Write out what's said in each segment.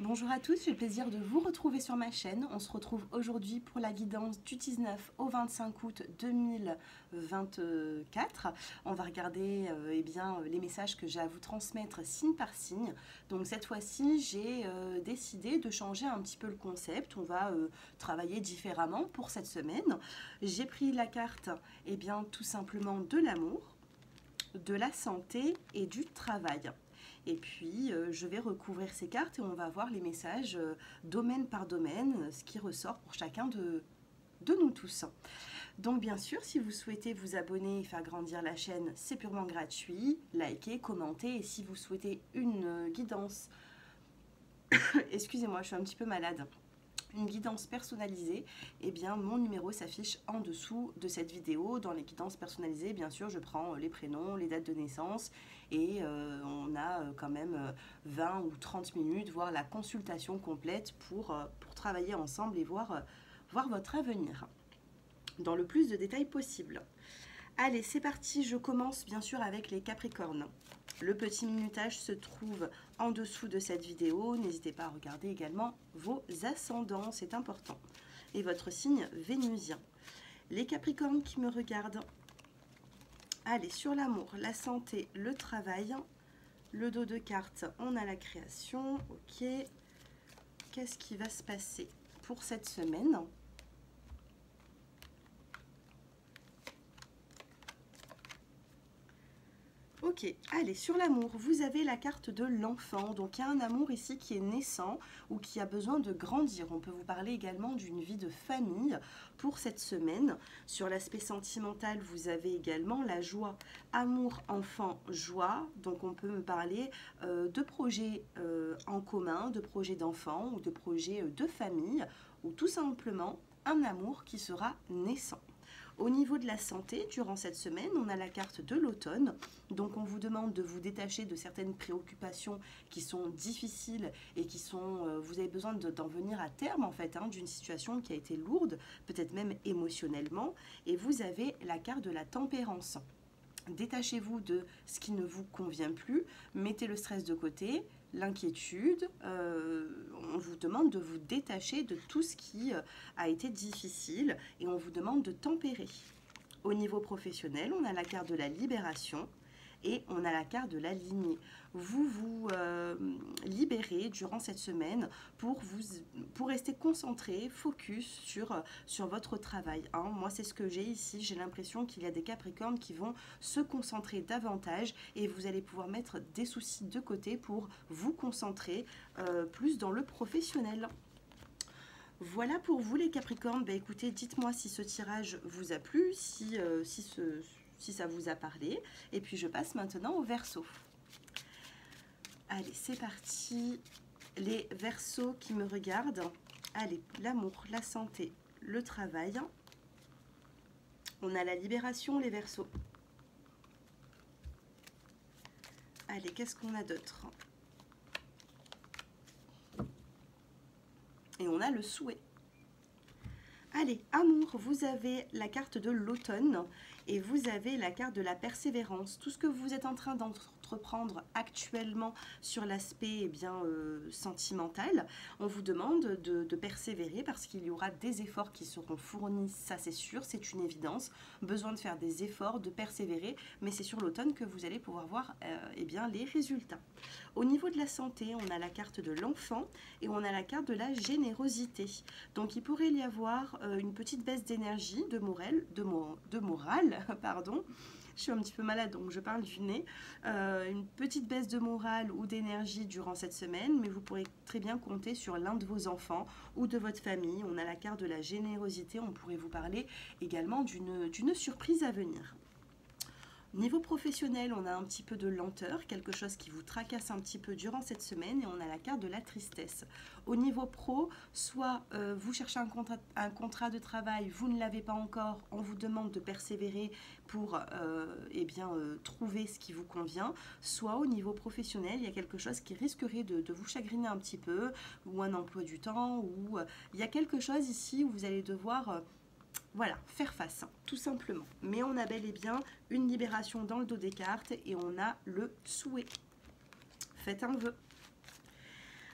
Bonjour à tous, j'ai le plaisir de vous retrouver sur ma chaîne. On se retrouve aujourd'hui pour la guidance du 19 au 25 août 2024. On va regarder les messages que j'ai à vous transmettre signe par signe. Donc cette fois-ci, j'ai décidé de changer un petit peu le concept. On va travailler différemment pour cette semaine. J'ai pris la carte tout simplement de l'amour, de la santé et du travail. Et puis, je vais recouvrir ces cartes et on va voir les messages domaine par domaine, ce qui ressort pour chacun de nous tous. Donc, bien sûr, si vous souhaitez vous abonner et faire grandir la chaîne, c'est purement gratuit. Likez, commentez et si vous souhaitez une guidance, excusez-moi, je suis un petit peu malade. Une guidance personnalisée, eh bien mon numéro s'affiche en dessous de cette vidéo. Dans les guidances personnalisées, bien sûr, je prends les prénoms, les dates de naissance et on a quand même 20 ou 30 minutes, voire la consultation complète pour travailler ensemble et voir votre avenir dans le plus de détails possible. Allez, c'est parti, je commence bien sûr avec les Capricornes. Le petit minutage se trouve en dessous de cette vidéo. N'hésitez pas à regarder également vos ascendants, c'est important. Et votre signe vénusien. Les Capricornes qui me regardent. Allez, sur l'amour, la santé, le travail. Le dos de cartes, on a la création. Ok. Qu'est-ce qui va se passer pour cette semaine ? Ok, allez, sur l'amour, vous avez la carte de l'enfant. Donc, il y a un amour ici qui est naissant ou qui a besoin de grandir. On peut vous parler également d'une vie de famille pour cette semaine. Sur l'aspect sentimental, vous avez également la joie. Amour, enfant, joie. Donc, on peut me parler de projets en commun, de projets d'enfants ou de projets de famille ou tout simplement un amour qui sera naissant. Au niveau de la santé, durant cette semaine, on a la carte de l'automne. Donc, on vous demande de vous détacher de certaines préoccupations qui sont difficiles et qui sont, vous avez besoin d'en venir à terme, en fait, d'une situation qui a été lourde, peut-être même émotionnellement. Et vous avez la carte de la tempérance. Détachez-vous de ce qui ne vous convient plus, mettez le stress de côté, l'inquiétude, on vous demande de vous détacher de tout ce qui a été difficile et on vous demande de tempérer. Au niveau professionnel, on a la carte de la libération et on a la carte de la lignée. Vous vous libérez durant cette semaine pour rester concentré, focus sur votre travail. Moi, c'est ce que j'ai ici. J'ai l'impression qu'il y a des Capricornes qui vont se concentrer davantage et vous allez pouvoir mettre des soucis de côté pour vous concentrer plus dans le professionnel. Voilà pour vous les Capricornes. Écoutez, dites-moi si ce tirage vous a plu, si ça vous a parlé. Et puis je passe maintenant au Verseau. Allez, c'est parti. Les Verseaux qui me regardent. Allez, l'amour, la santé, le travail. On a la libération, les Verseaux. Allez, qu'est-ce qu'on a d'autre ? Et on a le souhait. Allez, amour, vous avez la carte de l'automne et vous avez la carte de la persévérance. Tout ce que vous êtes en train d'entreprendre actuellement sur l'aspect sentimental, on vous demande de persévérer parce qu'il y aura des efforts qui seront fournis, ça c'est sûr, c'est une évidence. Besoin de faire des efforts, de persévérer, mais c'est sur l'automne que vous allez pouvoir voir les résultats. Au niveau de la santé, on a la carte de l'enfant et on a la carte de la générosité. Donc il pourrait y avoir une petite baisse d'énergie, de morale, pardon. Je suis un petit peu malade donc je parle du nez. Une petite baisse de morale ou d'énergie durant cette semaine, mais vous pourrez très bien compter sur l'un de vos enfants ou de votre famille. On a la carte de la générosité, on pourrait vous parler également d'une surprise à venir. Niveau professionnel, on a un petit peu de lenteur, quelque chose qui vous tracasse un petit peu durant cette semaine et on a la carte de la tristesse. Au niveau pro, soit vous cherchez un contrat de travail, vous ne l'avez pas encore, on vous demande de persévérer pour trouver ce qui vous convient, soit au niveau professionnel, il y a quelque chose qui risquerait de vous chagriner un petit peu, ou un emploi du temps, ou il y a quelque chose ici où vous allez devoir... faire face, tout simplement. Mais on a bel et bien une libération dans le dos des cartes et on a le souhait. Faites un vœu.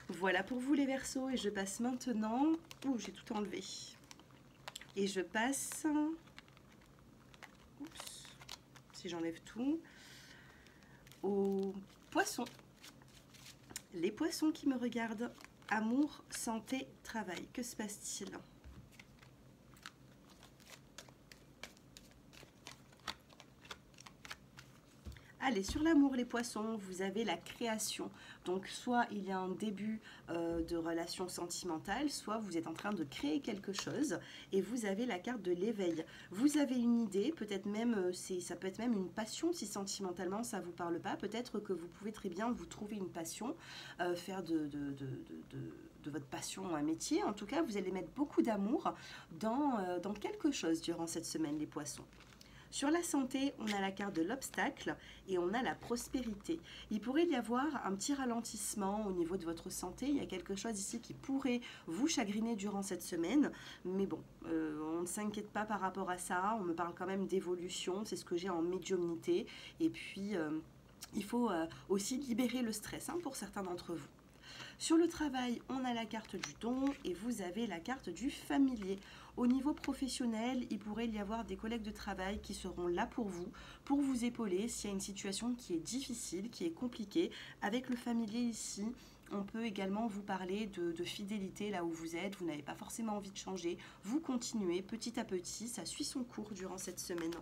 Voilà pour vous les Verseaux et je passe maintenant... Ouh, j'ai tout enlevé. Et je passe... Oups, si j'enlève tout... Aux Poissons. Les Poissons qui me regardent. Amour, santé, travail. Que se passe-t-il ? Allez, sur l'amour, les Poissons, vous avez la création. Donc, soit il y a un début de relation sentimentale, soit vous êtes en train de créer quelque chose et vous avez la carte de l'éveil. Vous avez une idée, peut-être même, ça peut être même une passion si sentimentalement ça ne vous parle pas. Peut-être que vous pouvez très bien vous trouver une passion, faire de votre passion un métier. En tout cas, vous allez mettre beaucoup d'amour dans quelque chose durant cette semaine, les Poissons. Sur la santé, on a la carte de l'obstacle et on a la prospérité. Il pourrait y avoir un petit ralentissement au niveau de votre santé. Il y a quelque chose ici qui pourrait vous chagriner durant cette semaine. Mais bon, on ne s'inquiète pas par rapport à ça. On me parle quand même d'évolution. C'est ce que j'ai en médiumnité. Et puis, il faut aussi libérer le stress pour certains d'entre vous. Sur le travail, on a la carte du don et vous avez la carte du familier. Au niveau professionnel, il pourrait y avoir des collègues de travail qui seront là pour vous épauler s'il y a une situation qui est difficile, qui est compliquée. Avec le familier ici, on peut également vous parler de fidélité là où vous êtes. Vous n'avez pas forcément envie de changer. Vous continuez petit à petit, ça suit son cours durant cette semaine.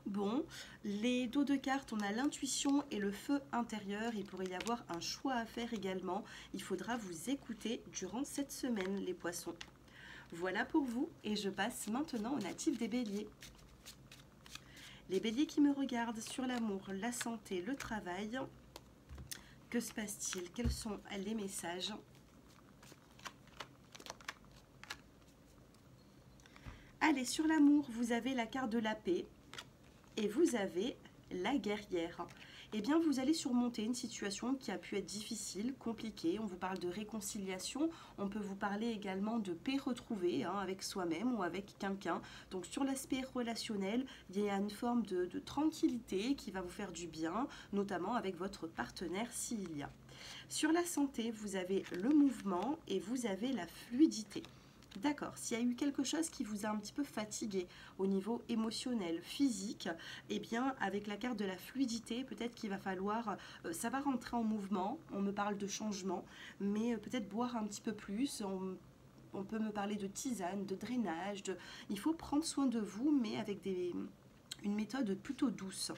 Bon, les dos de cartes, on a l'intuition et le feu intérieur. Il pourrait y avoir un choix à faire également. Il faudra vous écouter durant cette semaine, les Poissons. Voilà pour vous et je passe maintenant aux natifs des Béliers. Les Béliers qui me regardent sur l'amour, la santé, le travail. Que se passe-t-il? Quels sont les messages? Allez, sur l'amour, vous avez la carte de la paix. Et vous avez la guerrière. Eh bien, vous allez surmonter une situation qui a pu être difficile, compliquée. On vous parle de réconciliation. On peut vous parler également de paix retrouvée avec soi-même ou avec quelqu'un. Donc, sur l'aspect relationnel, il y a une forme de tranquillité qui va vous faire du bien, notamment avec votre partenaire s'il y a. Sur la santé, vous avez le mouvement et vous avez la fluidité. D'accord, s'il y a eu quelque chose qui vous a un petit peu fatigué au niveau émotionnel, physique, eh bien avec la carte de la fluidité, peut-être qu'il va falloir, ça va rentrer en mouvement, on me parle de changement, mais peut-être boire un petit peu plus, on peut me parler de tisane, de drainage, il faut prendre soin de vous, mais avec une méthode plutôt douce.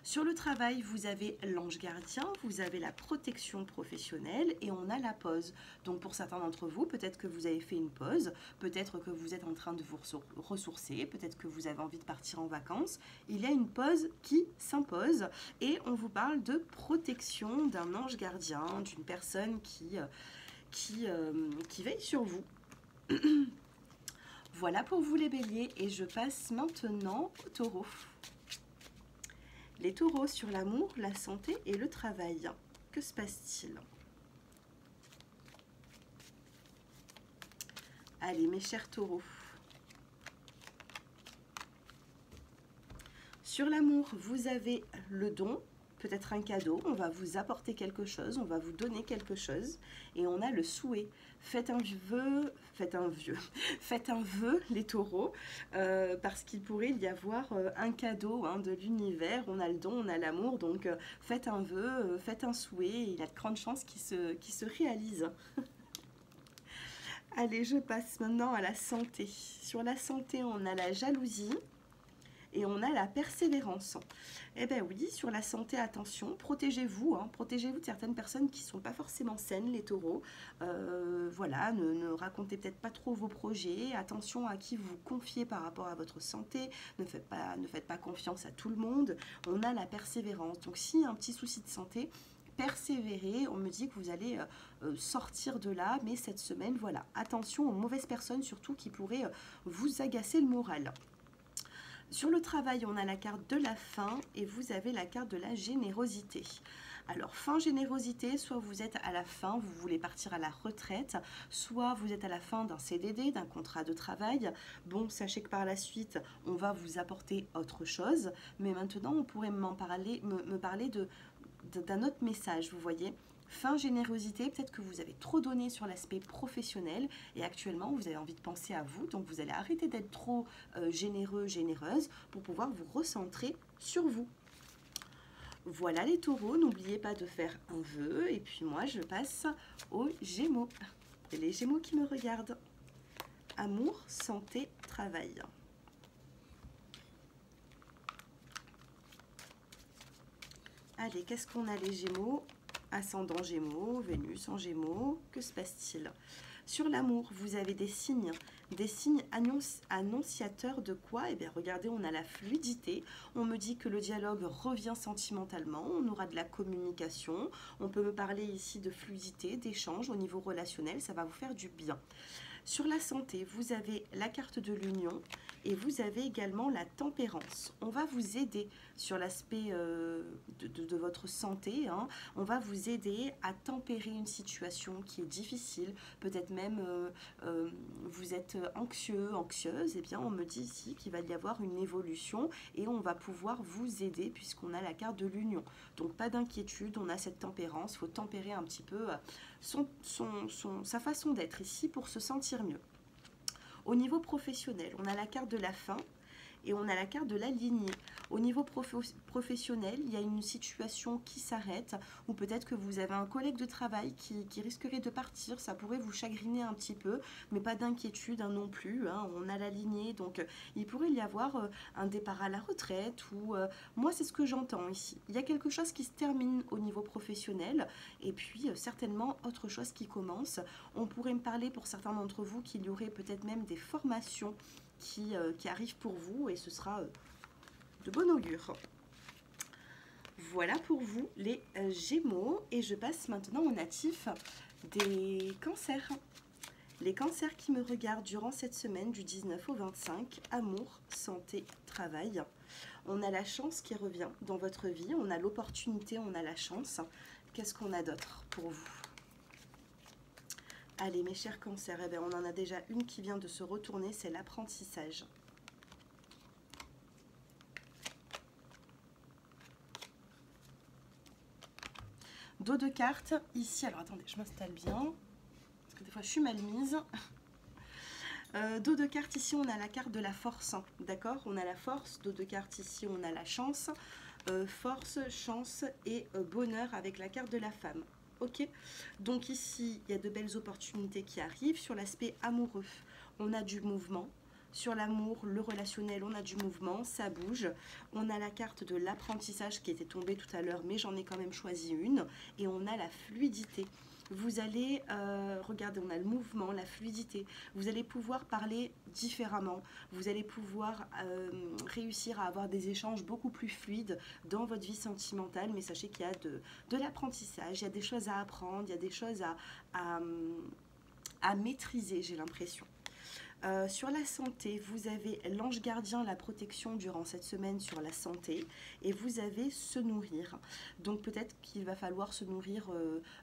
Sur le travail, vous avez l'ange gardien, vous avez la protection professionnelle et on a la pause. Donc pour certains d'entre vous, peut-être que vous avez fait une pause, peut-être que vous êtes en train de vous ressourcer, peut-être que vous avez envie de partir en vacances. Il y a une pause qui s'impose et on vous parle de protection d'un ange gardien, d'une personne qui veille sur vous. Voilà pour vous les béliers et je passe maintenant aux taureaux. Les taureaux sur l'amour, la santé et le travail. Que se passe-t-il? Allez, mes chers taureaux. Sur l'amour, vous avez le don, peut-être un cadeau, on va vous apporter quelque chose, on va vous donner quelque chose. Et on a le souhait. Faites un vœu, les taureaux, parce qu'il pourrait y avoir un cadeau de l'univers. On a le don, on a l'amour, donc faites un vœu, faites un souhait, et il y a de grandes chances qu'il se réalise. Allez, je passe maintenant à la santé. Sur la santé, on a la jalousie. Et on a la persévérance. Eh bien oui, sur la santé, attention, protégez-vous. Protégez-vous de certaines personnes qui ne sont pas forcément saines, les taureaux. Voilà, ne racontez peut-être pas trop vos projets. Attention à qui vous vous confiez par rapport à votre santé. Ne faites pas confiance à tout le monde. On a la persévérance. Donc s'il y a un petit souci de santé, persévérez. On me dit que vous allez sortir de là. Mais cette semaine, voilà, attention aux mauvaises personnes, surtout qui pourraient vous agacer le moral. Sur le travail, on a la carte de la fin et vous avez la carte de la générosité. Alors, fin générosité, soit vous êtes à la fin, vous voulez partir à la retraite, soit vous êtes à la fin d'un CDD, d'un contrat de travail. Bon, sachez que par la suite, on va vous apporter autre chose, mais maintenant, on pourrait me parler d'un autre message, vous voyez. Fin générosité, peut-être que vous avez trop donné sur l'aspect professionnel et actuellement vous avez envie de penser à vous, donc vous allez arrêter d'être trop généreux, généreuse pour pouvoir vous recentrer sur vous. Voilà les taureaux, n'oubliez pas de faire un vœu et puis moi je passe aux Gémeaux. Et les Gémeaux qui me regardent. Amour, santé, travail. Allez, qu'est-ce qu'on a les Gémeaux? Ascendant Gémeaux, Vénus en Gémeaux, que se passe-t-il? Sur l'amour, vous avez des signes annonciateurs de quoi? Eh bien, regardez, on a la fluidité. On me dit que le dialogue revient sentimentalement. On aura de la communication. On peut me parler ici de fluidité, d'échange au niveau relationnel. Ça va vous faire du bien. Sur la santé, vous avez la carte de l'union et vous avez également la tempérance. On va vous aider sur l'aspect de votre santé. Hein. On va vous aider à tempérer une situation qui est difficile. Peut-être même vous êtes anxieux, anxieuse. Eh bien, on me dit ici qu'il va y avoir une évolution et on va pouvoir vous aider puisqu'on a la carte de l'union. Donc, pas d'inquiétude, on a cette tempérance. Il faut tempérer un petit peu sa façon d'être ici pour se sentir mieux. Au niveau professionnel, on a la carte de la fin et on a la carte de la lignée. Au niveau professionnel, il y a une situation qui s'arrête ou peut-être que vous avez un collègue de travail qui risquerait de partir. Ça pourrait vous chagriner un petit peu, mais pas d'inquiétude hein, non plus. Hein. On a la lignée, donc il pourrait y avoir un départ à la retraite ou moi c'est ce que j'entends ici. Il y a quelque chose qui se termine au niveau professionnel et puis certainement autre chose qui commence. On pourrait me parler pour certains d'entre vous qu'il y aurait peut-être même des formations qui arrive pour vous et ce sera de bon augure. Voilà pour vous les Gémeaux et je passe maintenant aux natifs des cancers. Les cancers qui me regardent durant cette semaine du 19 au 25, amour, santé, travail. On a la chance qui revient dans votre vie, on a l'opportunité, on a la chance. Qu'est-ce qu'on a d'autre pour vous ? Allez mes chers cancers, eh bien, on en a déjà une qui vient de se retourner, c'est l'apprentissage. Dos de cartes, ici, alors attendez, je m'installe bien, parce que des fois je suis mal mise. Dos de cartes, ici on a la carte de la force, d'accord? On a la force, dos de cartes, ici on a la chance, force, chance et bonheur avec la carte de la femme. Ok, donc ici il y a de belles opportunités qui arrivent. Sur l'aspect amoureux, on a du mouvement. Sur l'amour, le relationnel, on a du mouvement, ça bouge. On a la carte de l'apprentissage qui était tombée tout à l'heure, mais j'en ai quand même choisi une. Et on a la fluidité. Vous allez, regardez, on a le mouvement, la fluidité. Vous allez pouvoir parler différemment. Vous allez pouvoir réussir à avoir des échanges beaucoup plus fluides dans votre vie sentimentale. Mais sachez qu'il y a de l'apprentissage, il y a des choses à apprendre, il y a des choses à maîtriser, j'ai l'impression. Sur la santé, vous avez l'ange gardien, la protection durant cette semaine sur la santé et vous avez se nourrir. Donc peut-être qu'il va falloir se nourrir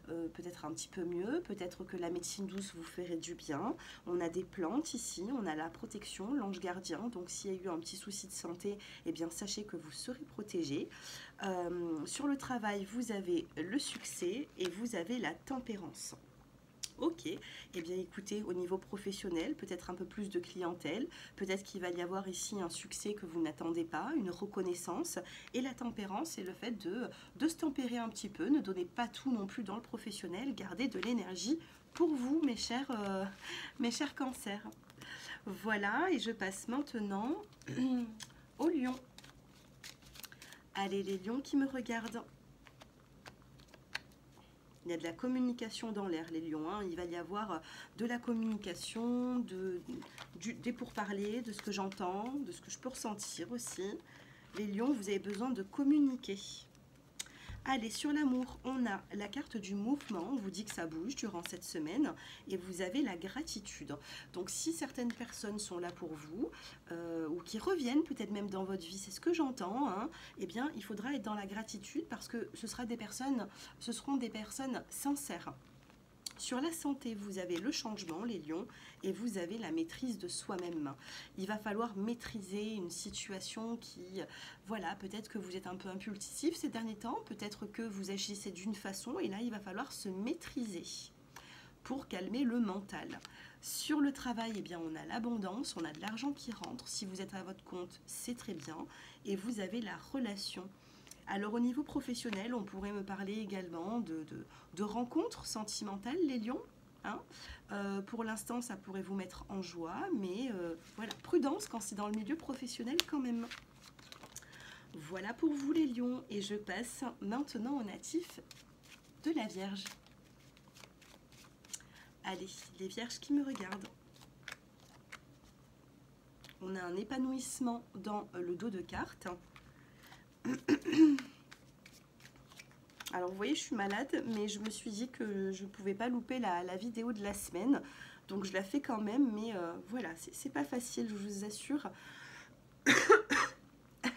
peut-être un petit peu mieux, peut-être que la médecine douce vous ferait du bien. On a des plantes ici, on a la protection, l'ange gardien. Donc s'il y a eu un petit souci de santé, eh bien sachez que vous serez protégé. Sur le travail, vous avez le succès et vous avez la tempérance. Ok, eh bien écoutez, au niveau professionnel, peut-être un peu plus de clientèle, peut-être qu'il va y avoir ici un succès que vous n'attendez pas, une reconnaissance, et la tempérance, c'est le fait de se tempérer un petit peu, ne donnez pas tout non plus dans le professionnel, gardez de l'énergie pour vous, mes chers cancers. Voilà, et je passe maintenant aux lions. Allez, les lions qui me regardent. Il y a de la communication dans l'air, les lions. Hein. Il va y avoir de la communication, des pourparlers, de ce que j'entends, de ce que je peux ressentir aussi. Les lions, vous avez besoin de communiquer. Allez, sur l'amour, on a la carte du mouvement. On vous dit que ça bouge durant cette semaine. Et vous avez la gratitude. Donc, si certaines personnes sont là pour vous, ou qui reviennent peut-être même dans votre vie, c'est ce que j'entends, hein, eh bien, il faudra être dans la gratitude parce que ce seront des personnes sincères. Sur la santé, vous avez le changement, les lions, et vous avez la maîtrise de soi-même. Il va falloir maîtriser une situation qui, voilà, peut-être que vous êtes un peu impulsif ces derniers temps, peut-être que vous agissez d'une façon, et là, il va falloir se maîtriser pour calmer le mental. Sur le travail, eh bien, on a l'abondance, on a de l'argent qui rentre. Si vous êtes à votre compte, c'est très bien. Et vous avez la relation. Alors au niveau professionnel, on pourrait me parler également de rencontres sentimentales, les lions. Hein. Pour l'instant, ça pourrait vous mettre en joie, mais voilà, prudence quand c'est dans le milieu professionnel quand même. Voilà pour vous les lions, et je passe maintenant aux natifs de la Vierge. Allez, les vierges qui me regardent. On a un épanouissement dans le dos de cartes. Alors vous voyez, je suis malade, mais je me suis dit que je ne pouvais pas louper la vidéo de la semaine. Donc je la fais quand même, mais voilà, c'est pas facile, je vous assure.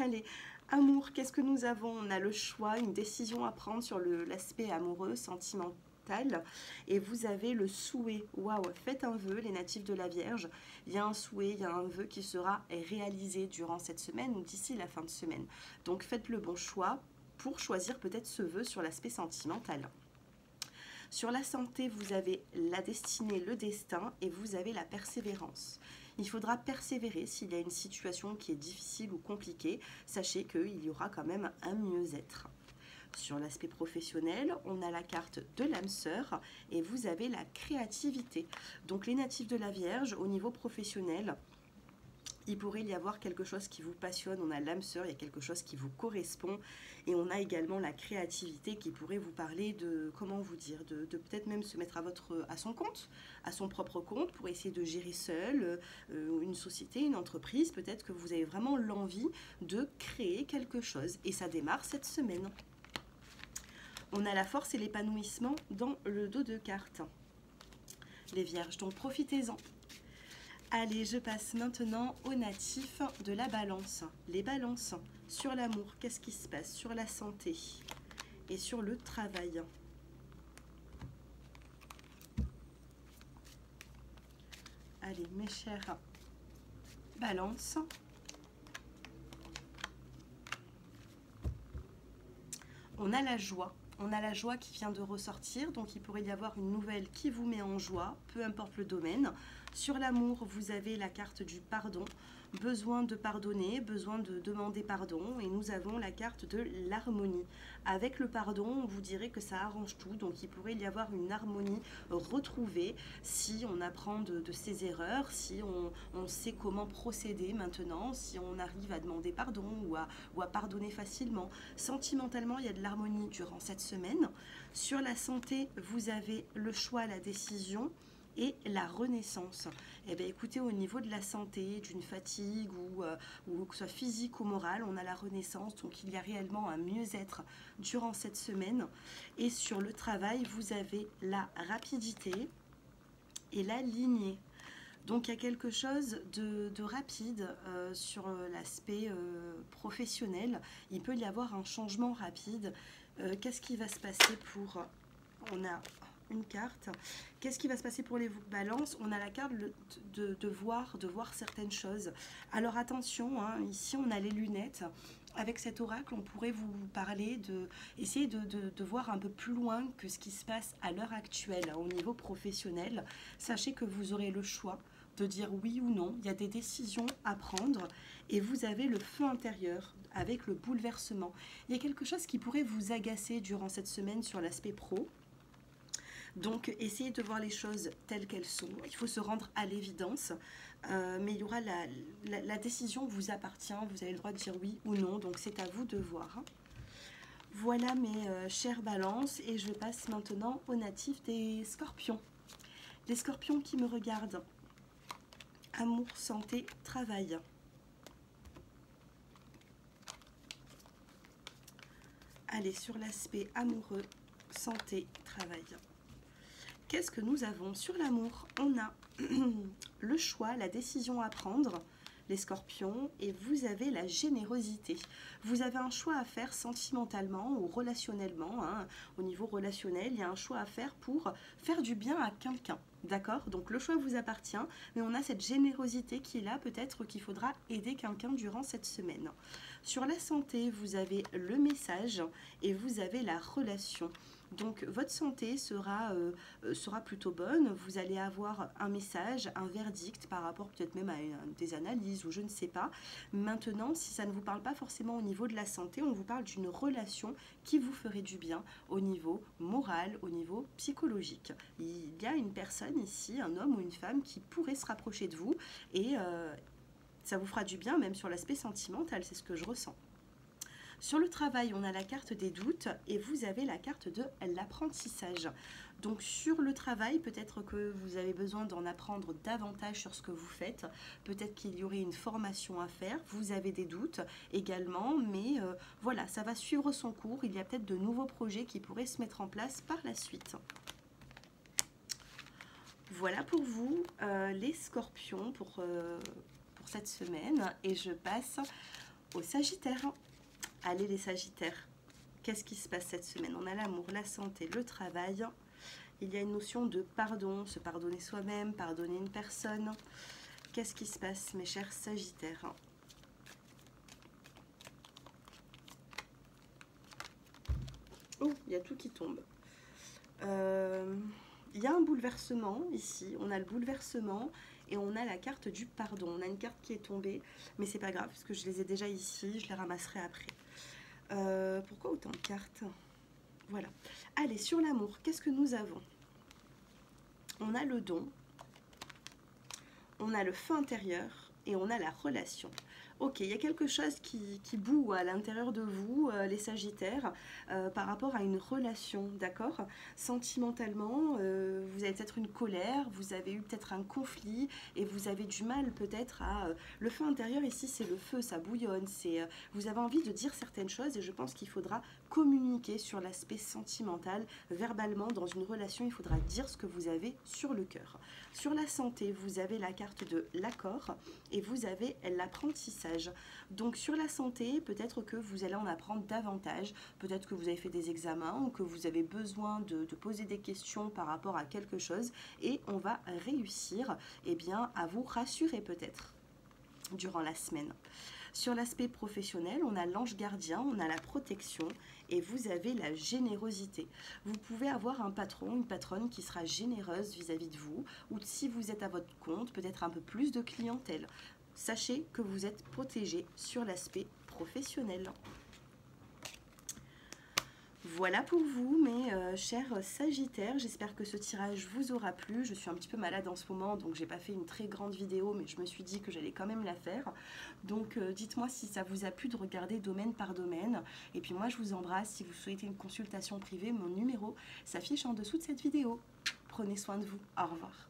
Allez, amour, qu'est-ce que nous avons? On a le choix, une décision à prendre sur l'aspect amoureux, sentimental. Et vous avez le souhait. Waouh, faites un vœu, les natifs de la Vierge. Il y a un souhait, il y a un vœu qui sera réalisé durant cette semaine ou d'ici la fin de semaine. Donc faites le bon choix pour choisir peut-être ce vœu sur l'aspect sentimental. Sur la santé, vous avez la destinée, le destin, et vous avez la persévérance. Il faudra persévérer s'il y a une situation qui est difficile ou compliquée. Sachez qu'il y aura quand même un mieux-être. Sur l'aspect professionnel, on a la carte de l'âme sœur et vous avez la créativité. Donc les natifs de la Vierge, au niveau professionnel, il pourrait y avoir quelque chose qui vous passionne. On a l'âme sœur, il y a quelque chose qui vous correspond. Et on a également la créativité qui pourrait vous parler de, comment vous dire, de peut-être même se mettre à son compte, à son propre compte, pour essayer de gérer seul une société, une entreprise. Peut-être que vous avez vraiment l'envie de créer quelque chose. Et ça démarre cette semaine. On a la force et l'épanouissement dans le dos de cartes. Les vierges, donc profitez-en. Allez, je passe maintenant aux natifs de la balance. Les balances, sur l'amour, qu'est-ce qui se passe? Sur la santé et sur le travail. Allez, mes chers balances. On a la joie. On a la joie qui vient de ressortir, donc il pourrait y avoir une nouvelle qui vous met en joie, peu importe le domaine. Sur l'amour, vous avez la carte du pardon, besoin de pardonner, besoin de demander pardon, et nous avons la carte de l'harmonie. Avec le pardon, on vous dirait que ça arrange tout, donc il pourrait y avoir une harmonie retrouvée si on apprend de ses erreurs, si on sait comment procéder maintenant, si on arrive à demander pardon ou à pardonner facilement. Sentimentalement, il y a de l'harmonie durant cette semaine. Sur la santé, vous avez le choix, la décision et la renaissance. Eh bien, écoutez, au niveau de la santé, d'une fatigue ou que ce soit physique ou morale, on a la renaissance, donc il y a réellement un mieux-être durant cette semaine. Et sur le travail, vous avez la rapidité et la lignée. Donc il y a quelque chose de rapide sur l'aspect professionnel. Il peut y avoir un changement rapide. Qu'est-ce qui va se passer pour... On a une carte. Qu'est-ce qui va se passer pour les balances? On a la carte de voir certaines choses. Alors attention, hein, ici on a les lunettes. Avec cet oracle, on pourrait vous parler essayer de voir un peu plus loin que ce qui se passe à l'heure actuelle, hein, au niveau professionnel. Sachez que vous aurez le choix de dire oui ou non. Il y a des décisions à prendre et vous avez le feu intérieur avec le bouleversement. Il y a quelque chose qui pourrait vous agacer durant cette semaine sur l'aspect pro. Donc, essayez de voir les choses telles qu'elles sont. Il faut se rendre à l'évidence, mais il y aura la décision vous appartient. Vous avez le droit de dire oui ou non, donc c'est à vous de voir. Voilà mes chères balances, et je passe maintenant aux natifs des scorpions. Les scorpions qui me regardent. Amour, santé, travail. Allez, sur l'aspect amoureux, santé, travail. Qu'est-ce que nous avons sur l'amour? On a le choix, la décision à prendre, les scorpions, et vous avez la générosité. Vous avez un choix à faire sentimentalement ou relationnellement, hein. Au niveau relationnel, il y a un choix à faire pour faire du bien à quelqu'un. D'accord? Donc le choix vous appartient, mais on a cette générosité qui est là, peut-être qu'il faudra aider quelqu'un durant cette semaine. Sur la santé, vous avez le message et vous avez la relation. Donc votre santé sera plutôt bonne, vous allez avoir un message, un verdict par rapport peut-être même à des analyses ou je ne sais pas. Maintenant, si ça ne vous parle pas forcément au niveau de la santé, on vous parle d'une relation qui vous ferait du bien au niveau moral, au niveau psychologique. Il y a une personne ici, un homme ou une femme qui pourrait se rapprocher de vous et ça vous fera du bien même sur l'aspect sentimental, c'est ce que je ressens. Sur le travail, on a la carte des doutes et vous avez la carte de l'apprentissage. Donc sur le travail, peut-être que vous avez besoin d'en apprendre davantage sur ce que vous faites. Peut-être qu'il y aurait une formation à faire. Vous avez des doutes également, mais voilà, ça va suivre son cours. Il y a peut-être de nouveaux projets qui pourraient se mettre en place par la suite. Voilà pour vous, les scorpions, pour cette semaine. Et je passe aux sagittaires. Allez les sagittaires, qu'est-ce qui se passe cette semaine? On a l'amour, la santé, le travail. Il y a une notion de pardon, se pardonner soi-même, pardonner une personne. Qu'est-ce qui se passe mes chers sagittaires? Oh, il y a tout qui tombe. Il y a un bouleversement ici, on a le bouleversement et on a la carte du pardon. On a une carte qui est tombée, mais c'est pas grave parce que je les ai déjà ici, je les ramasserai après. Pourquoi autant de cartes? Voilà. Allez, sur l'amour, qu'est-ce que nous avons? On a le don, on a le feu intérieur et on a la relation. Ok, il y a quelque chose qui bout à l'intérieur de vous, les sagittaires, par rapport à une relation, d'accord? Sentimentalement, vous avez peut-être une colère, vous avez eu peut-être un conflit et vous avez du mal peut-être à... le feu intérieur ici, c'est le feu, ça bouillonne, vous avez envie de dire certaines choses et je pense qu'il faudra communiquer sur l'aspect sentimental, verbalement, dans une relation, il faudra dire ce que vous avez sur le cœur. Sur la santé, vous avez la carte de l'accord et vous avez l'apprentissage. Donc sur la santé, peut-être que vous allez en apprendre davantage, peut-être que vous avez fait des examens ou que vous avez besoin de poser des questions par rapport à quelque chose et on va réussir à vous rassurer peut-être durant la semaine. Sur l'aspect professionnel, on a l'ange gardien, on a la protection et vous avez la générosité. Vous pouvez avoir un patron, une patronne qui sera généreuse vis-à-vis de vous ou si vous êtes à votre compte, peut-être un peu plus de clientèle. Sachez que vous êtes protégé sur l'aspect professionnel. Voilà pour vous, mes chers sagittaires. J'espère que ce tirage vous aura plu. Je suis un petit peu malade en ce moment, donc j'ai pas fait une très grande vidéo, mais je me suis dit que j'allais quand même la faire. Donc dites-moi si ça vous a plu de regarder domaine par domaine. Et puis moi, je vous embrasse. Si vous souhaitez une consultation privée, mon numéro s'affiche en dessous de cette vidéo. Prenez soin de vous. Au revoir.